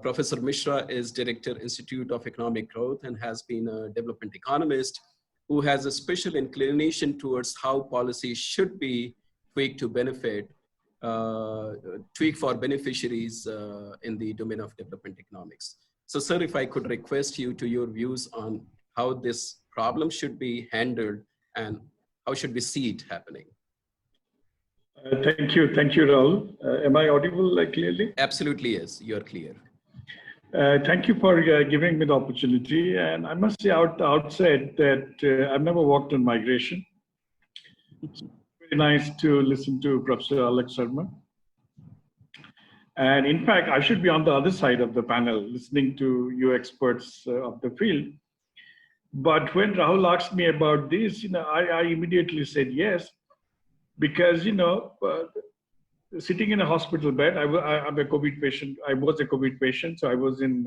Professor Mishra is Director, Institute of Economic Growth, and has been a development economist who has a special inclination towards how policies should be tweaked to benefit, tweak for beneficiaries in the domain of development economics. So sir, if I could request you to your views on how this problem should be handled and how should we see it happening? Thank you, Rahul. Am I audible clearly? Absolutely, yes, you're clear. Thank you for giving me the opportunity. And I must say out the outset that I've never worked on migration. It's very nice to listen to Professor Alex Sharma. And in fact, I should be on the other side of the panel, listening to you experts of the field. But when Rahul asked me about this, I immediately said yes, because, sitting in a hospital bed, I'm a COVID patient. I was a COVID patient, so I was in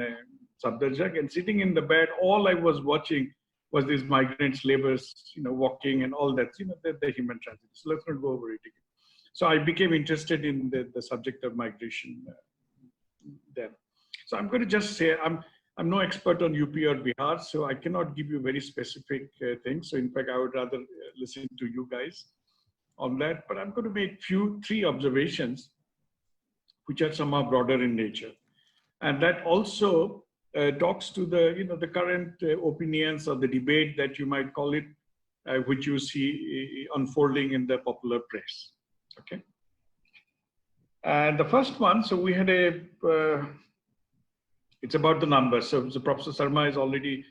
Sabdarjak, and sitting in the bed, all I was watching was these migrants, laborers, walking and all that, the human tragedy. So let's not go over it again. So I became interested in the subject of migration then. So I'm going to just say, I'm no expert on UP or Bihar, so I cannot give you very specific things. So in fact, I would rather listen to you guys on that, but I'm going to make three observations which are somehow broader in nature, and that also talks to the current opinions or the debate that you might call it, which you see unfolding in the popular press. Okay, and the first one. So we had it's about the numbers. So Professor Sharma has already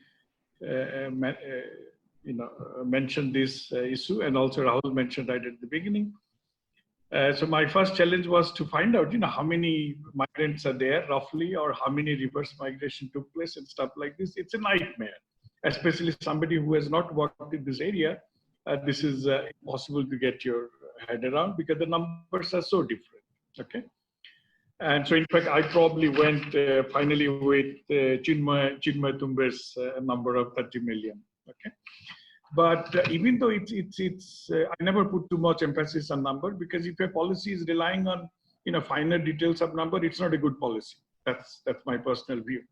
mentioned this issue, and also Rahul mentioned right at the beginning. So my first challenge was to find out, how many migrants are there roughly, or how many reverse migration took place and stuff like this. It's a nightmare, especially somebody who has not worked in this area. This is impossible to get your head around because the numbers are so different. Okay. And so in fact, I probably went finally with Chinmay Tumber's number of 30 million. Okay. But even though I never put too much emphasis on number, because if a policy is relying on finer details of number, it's not a good policy. That's my personal view.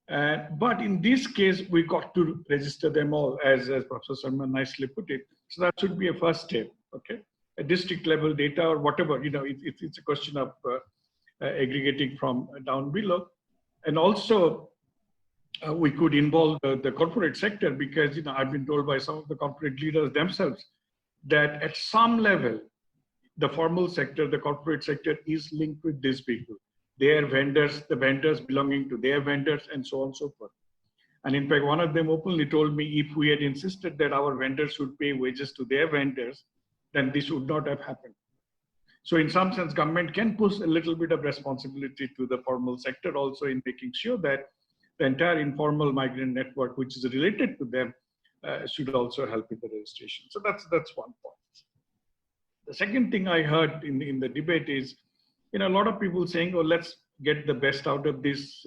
But in this case, we got to register them all, as Professor Sharma nicely put it. So that should be a first step. Okay, a district level data or whatever. It's a question of aggregating from down below, and also. We could involve the corporate sector, because I've been told by some of the corporate leaders themselves that at some level, the formal sector, the corporate sector is linked with these people, their vendors, the vendors belonging to their vendors, and so on and so forth. And in fact, one of them openly told me if we had insisted that our vendors should pay wages to their vendors, then this would not have happened. So in some sense, government can push a little bit of responsibility to the formal sector also in making sure that the entire informal migrant network, which is related to them, should also help in the registration. So that's one point. The second thing I heard in the debate is, a lot of people saying, "Oh, let's get the best out of this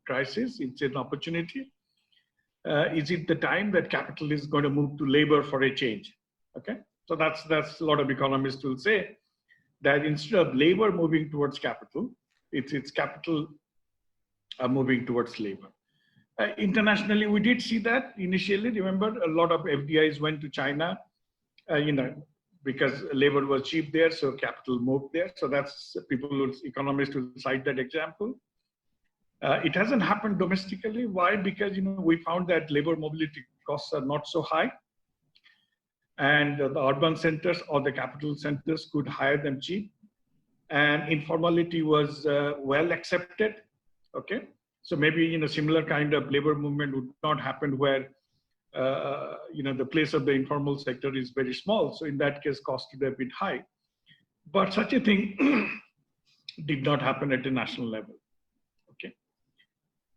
crisis. It's an opportunity. Is it the time that capital is going to move to labor for a change?" Okay, so that's a lot of economists will say that instead of labor moving towards capital, it's capital moving towards labor. Internationally, we did see that initially. Remember, a lot of FDIs went to China, because labor was cheap there, so capital moved there. So that's economists will cite that example. It hasn't happened domestically. Why? Because we found that labor mobility costs are not so high, and the urban centers or the capital centers could hire them cheap, and informality was well accepted. Okay, so maybe similar kind of labor movement would not happen where the place of the informal sector is very small. So in that case, cost would have been high. But such a thing did not happen at a national level. Okay,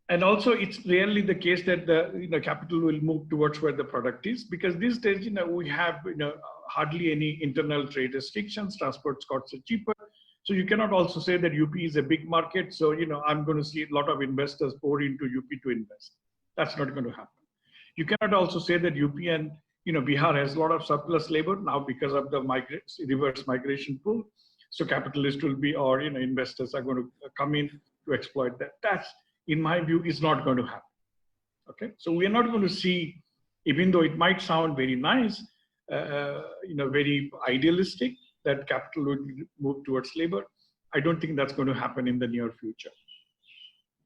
and also it's rarely the case that the capital will move towards where the product is, because these days we have hardly any internal trade restrictions. Transport costs are cheaper. So you cannot also say that UP is a big market. So, I'm going to see a lot of investors pour into UP to invest. That's not going to happen. You cannot also say that UP and, Bihar has a lot of surplus labor now because of the reverse migration pool. So capitalists will be, or, investors are going to come in to exploit that. That's, in my view, is not going to happen. Okay, so we are not going to see, even though it might sound very nice, very idealistic, that capital would move towards labor. I don't think that's going to happen in the near future.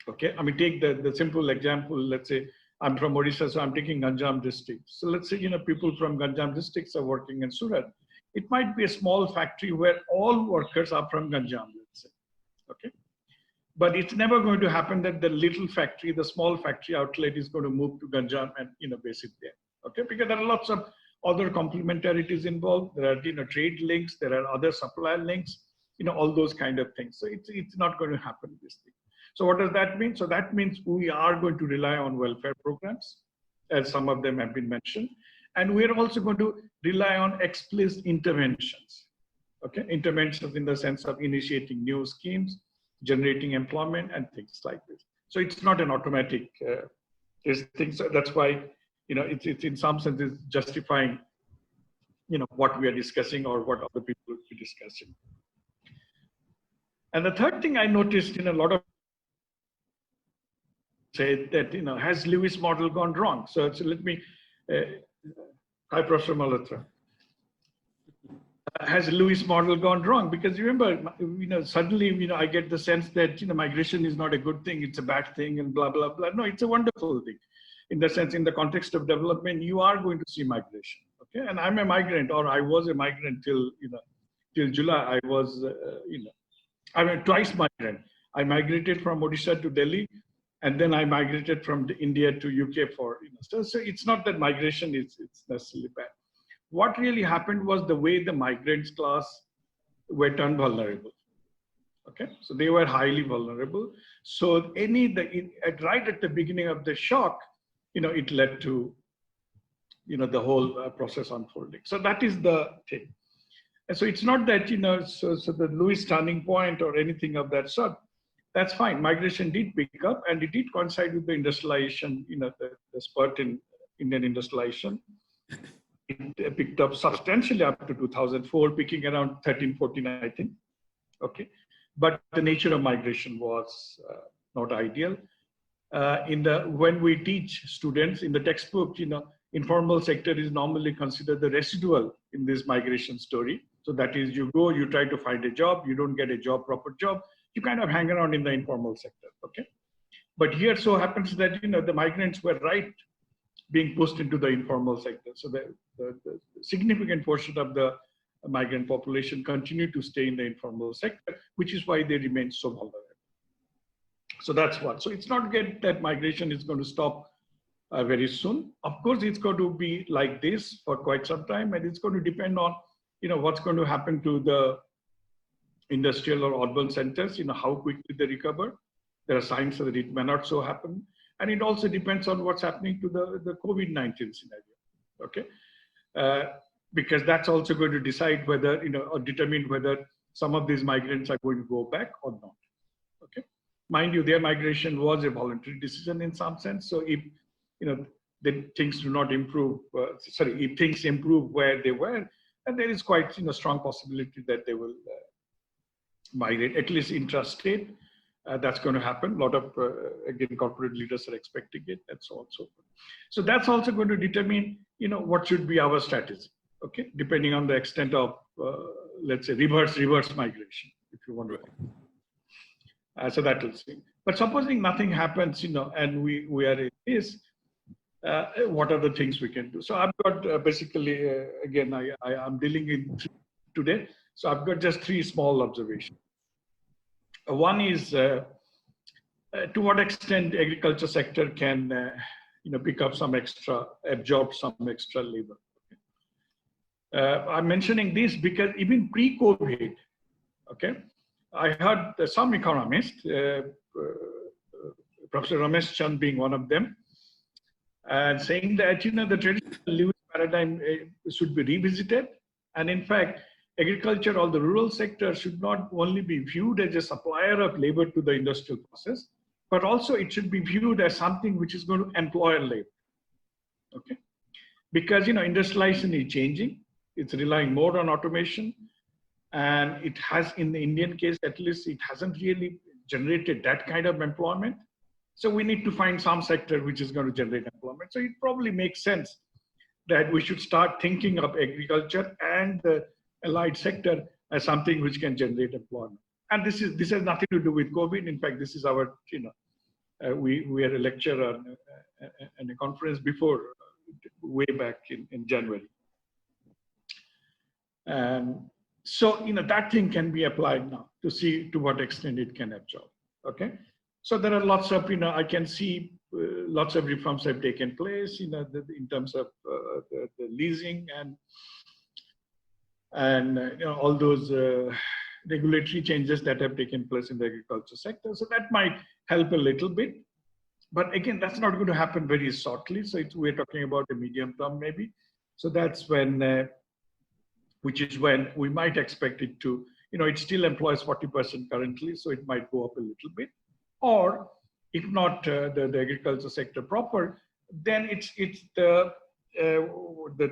Okay, I mean, take the simple example. Let's say I'm from Odisha, so I'm taking Ganjam district. So let's say, people from Ganjam districts are working in Surat. It might be a small factory where all workers are from Ganjam, let's say. Okay, but it's never going to happen that the little factory, the small factory outlet is going to move to Ganjam and, base it there. Okay, because there are lots of other complementarities involved. There are, trade links, there are other supply links, all those kind of things. So it's not going to happen this thing. So what does that mean? So that means we are going to rely on welfare programs, as some of them have been mentioned. And we're also going to rely on explicit interventions. Okay, interventions in the sense of initiating new schemes, generating employment and things like this. So it's not an automatic thing. So that's why, it's in some sense is justifying, what we are discussing or what other people will be discussing. And the third thing I noticed in a lot of say that, has Lewis model gone wrong? So let me, hi, Professor Malhotra. Has Lewis model gone wrong? Because remember, suddenly, I get the sense that, migration is not a good thing, it's a bad thing and blah, blah, blah. No, it's a wonderful thing. In the sense, in the context of development, you are going to see migration, okay? And I'm a migrant, or I was a migrant till, till July. I was, I'm twice migrant. I migrated from Odisha to Delhi, and then I migrated from India to UK for, so it's not that migration is it's necessarily bad. What really happened was the way the migrants class were turned vulnerable. Okay, so they were highly vulnerable. So right at the beginning of the shock, it led to, the whole process unfolding. So that is the thing. And so it's not that, so the Lewis turning point or anything of that sort. That's fine. Migration did pick up, and it did coincide with the industrialization, the spurt in Indian industrialization. It picked up substantially up to 2004, peaking around 13, 14, I think. Okay, but the nature of migration was not ideal. When we teach students in the textbook, informal sector is normally considered the residual in this migration story. So that is, you go, you try to find a job, you don't get a job, proper job, you kind of hang around in the informal sector. Okay, but here so happens that the migrants were being pushed into the informal sector. So the significant portion of the migrant population continue to stay in the informal sector, which is why they remain so vulnerable. So that's what. So it's not that migration is going to stop very soon. Of course, it's going to be like this for quite some time, and it's going to depend on what's going to happen to the industrial or urban centers. How quickly they recover. There are signs that it may not so happen. And it also depends on what's happening to the COVID-19 scenario, okay? Because that's also going to decide whether, or determine whether some of these migrants are going to go back or not, okay? Mind you, their migration was a voluntary decision in some sense. So if, then things do not improve, if things improve where they were, and there is quite, strong possibility that they will migrate, at least intrastate. That's going to happen. A lot of, again, corporate leaders are expecting it, and so on and so forth. So that's also going to determine, what should be our strategy, okay? Depending on the extent of, let's say, reverse migration, if you want to. So that will see. But supposing nothing happens, and we are in this, what are the things we can do? So I've got basically, again, I'm dealing in today. So I've got just 3 small observations. One is to what extent agriculture sector can pick up absorb some extra labor. I'm mentioning this because even pre-COVID, okay, I heard some economists, Professor Ramesh Chand being one of them, and saying that the traditional Lewis paradigm should be revisited, and in fact, agriculture or the rural sector should not only be viewed as a supplier of labor to the industrial process, but also it should be viewed as something which is going to employ labor. Okay, because industrialization is changing; it's relying more on automation, and it has, in the Indian case at least, it hasn't really generated that kind of employment. So we need to find some sector which is going to generate employment. So it probably makes sense that we should start thinking of agriculture and the allied sector as something which can generate employment. And this has nothing to do with COVID. In fact, this is our, we had a lecture on a conference before, way back in January. And so, that thing can be applied now to see to what extent it can absorb. Okay. So there are lots of, I can see lots of reforms have taken place, in terms of the leasing and all those regulatory changes that have taken place in the agriculture sector. So that might help a little bit. But again, that's not going to happen very shortly. So we're talking about a medium term maybe. So that's when, which is when we might expect it to, it still employs 40% currently, so it might go up a little bit. Or if not the agriculture sector proper, then it's the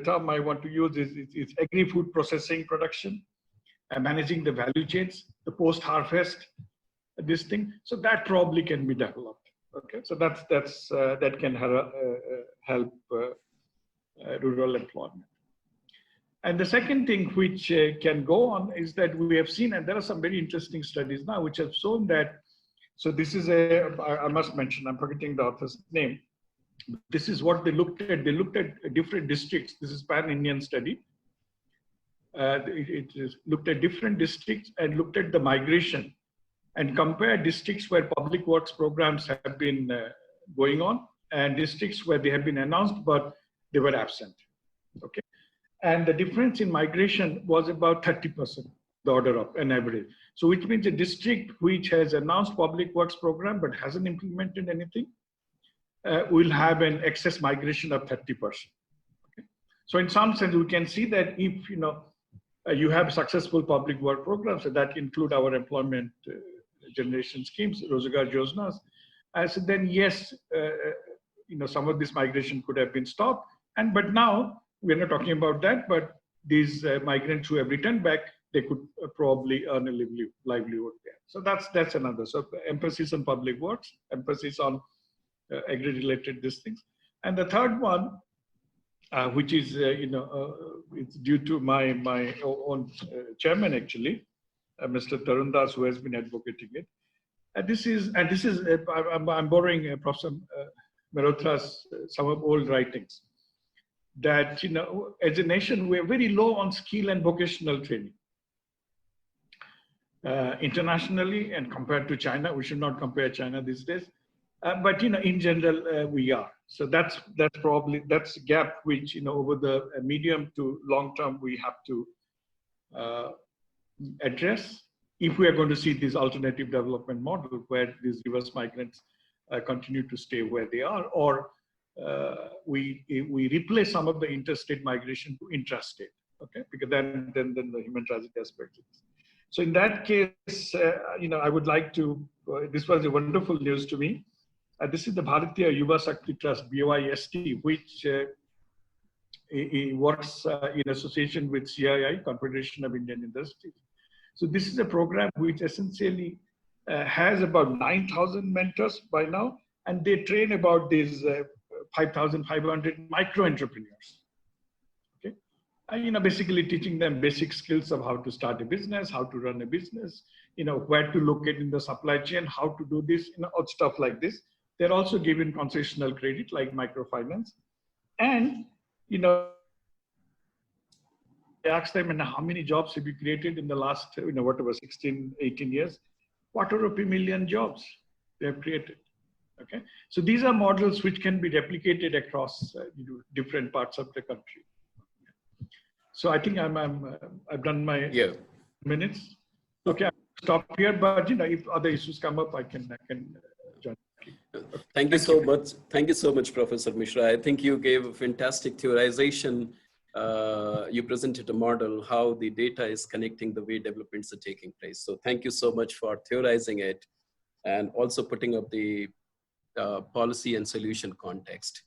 term I want to use is agri-food processing production and managing the value chains, the post-harvest, this thing. So that probably can be developed. Okay, so that can help rural employment. And the second thing which can go on is that we have seen, and there are some very interesting studies now which have shown that. So this is I must mention, I'm forgetting the author's name. This is what they looked at. They looked at different districts. This is pan-Indian study. It looked at different districts and looked at the migration and compared districts where public works programs have been going on and districts where they have been announced, but they were absent. Okay. And the difference in migration was about 30%, the order of an average. So which means a district which has announced public works program but hasn't implemented anything will have an excess migration of 30%. Okay? So in some sense, we can see that if you have successful public work programs, so that include our employment generation schemes, Rozgar Yojnas, so then yes, some of this migration could have been stopped. But now we're not talking about that, but these migrants who have returned back, they could probably earn a livelihood there. So that's another. So emphasis on public works, emphasis on agri-related these things. And the third one, which is it's due to my own chairman actually, Mr. Tarun Das, who has been advocating it. I'm borrowing Professor Mehrotra's some of old writings. That as a nation we're very low on skill and vocational training. Internationally and compared to China, we should not compare China these days. But in general, we are. So that's a gap which over the medium to long term we have to address if we are going to see this alternative development model where these reverse migrants continue to stay where they are, or we replace some of the interstate migration to intrastate. Okay, because then the human trafficking aspect. So in that case, I would like to. This was a wonderful news to me. This is the Bharatiya Yuva Shakti Trust, BYST, which works in association with CII, Confederation of Indian Industries. So this is a program which essentially has about 9,000 mentors by now, and they train about these 5,500 micro entrepreneurs. Okay, and, basically teaching them basic skills of how to start a business, how to run a business, where to locate in the supply chain, how to do this, stuff like this. They're also given concessional credit like microfinance. And, I asked them, how many jobs have you created in the last, whatever, 16, 18 years? 250,000 jobs they have created. Okay. So these are models which can be replicated across different parts of the country. So I think I've done my minutes. Okay, I'll stop here, but if other issues come up, I can join. Thank you so much. Thank you so much, Professor Mishra. I think you gave a fantastic theorization. You presented a model how the data is connecting the way developments are taking place. So thank you so much for theorizing it and also putting up the policy and solution context.